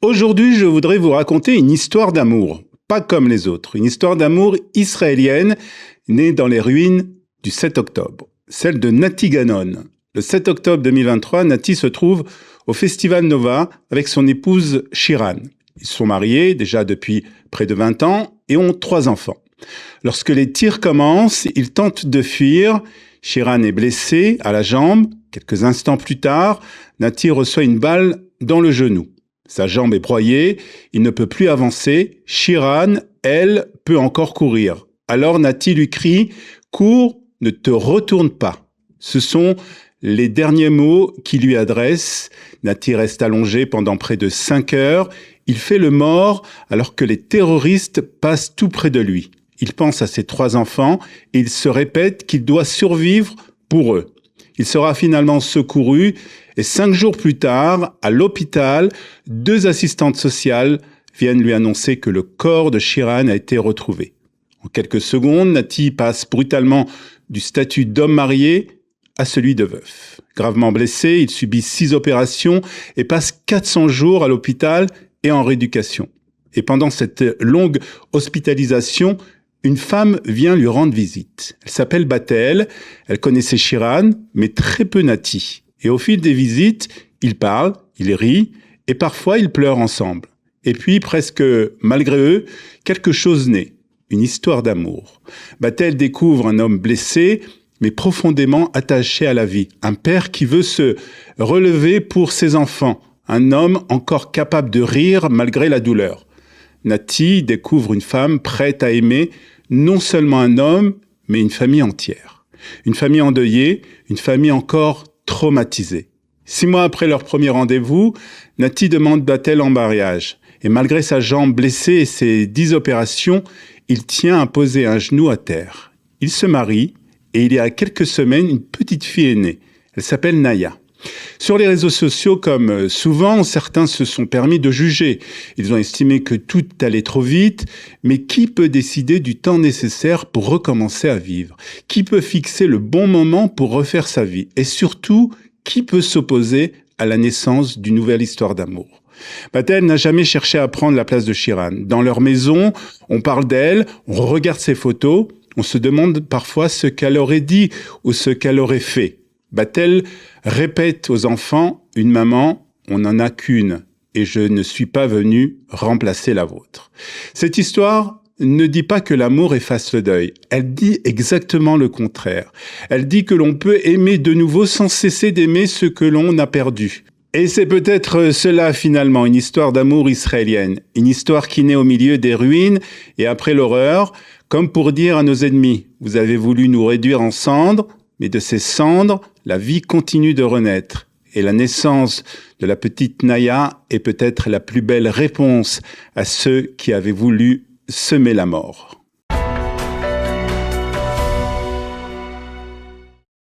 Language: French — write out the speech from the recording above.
Aujourd'hui, je voudrais vous raconter une histoire d'amour, pas comme les autres, une histoire d'amour israélienne née dans les ruines du 7 octobre, celle de Nati Ganon. Le 7 octobre 2023, Nati se trouve au Festival Nova avec son épouse Shiran. Ils sont mariés déjà depuis près de 20 ans et ont 3 enfants. Lorsque les tirs commencent, ils tentent de fuir. Shiran est blessée à la jambe. Quelques instants plus tard, Nati reçoit une balle dans le genou. Sa jambe est broyée, il ne peut plus avancer. Shiran, elle, peut encore courir. Alors Nati lui crie « Cours, ne te retourne pas ». Ce sont les derniers mots qu'il lui adresse. Nati reste allongé pendant près de 5 heures. Il fait le mort alors que les terroristes passent tout près de lui. Il pense à ses 3 enfants et il se répète qu'il doit survivre pour eux. Il sera finalement secouru et 5 jours plus tard, à l'hôpital, 2 assistantes sociales viennent lui annoncer que le corps de Shiran a été retrouvé. En quelques secondes, Nati passe brutalement du statut d'homme marié à celui de veuf. Gravement blessé, il subit 6 opérations et passe 400 jours à l'hôpital et en rééducation. Et pendant cette longue hospitalisation, une femme vient lui rendre visite. Elle s'appelle Batel, elle connaissait Shiran, mais très peu Nati. Et au fil des visites, ils parlent, ils rient, et parfois ils pleurent ensemble. Et puis, presque malgré eux, quelque chose naît, une histoire d'amour. Batel découvre un homme blessé, mais profondément attaché à la vie. Un père qui veut se relever pour ses enfants. Un homme encore capable de rire malgré la douleur. Nati découvre une femme prête à aimer non seulement un homme, mais une famille entière. Une famille endeuillée, une famille encore traumatisée. 6 mois après leur premier rendez-vous, Nati demande Batel en mariage. Et malgré sa jambe blessée et ses 10 opérations, il tient à poser un genou à terre. Ils se marient et il y a quelques semaines, une petite fille est née. Elle s'appelle Naya. Sur les réseaux sociaux, comme souvent, certains se sont permis de juger. Ils ont estimé que tout allait trop vite, mais qui peut décider du temps nécessaire pour recommencer à vivre? Qui peut fixer le bon moment pour refaire sa vie? Et surtout, qui peut s'opposer à la naissance d'une nouvelle histoire d'amour? Batel n'a jamais cherché à prendre la place de Shiran. Dans leur maison, on parle d'elle, on regarde ses photos, on se demande parfois ce qu'elle aurait dit ou ce qu'elle aurait fait. Batel répète aux enfants, une maman, on n'en a qu'une et je ne suis pas venu remplacer la vôtre. Cette histoire ne dit pas que l'amour efface le deuil. Elle dit exactement le contraire. Elle dit que l'on peut aimer de nouveau sans cesser d'aimer ce que l'on a perdu. Et c'est peut-être cela finalement, une histoire d'amour israélienne. Une histoire qui naît au milieu des ruines et après l'horreur, comme pour dire à nos ennemis, vous avez voulu nous réduire en cendres, mais de ces cendres, la vie continue de renaître. Et la naissance de la petite Naya est peut-être la plus belle réponse à ceux qui avaient voulu semer la mort.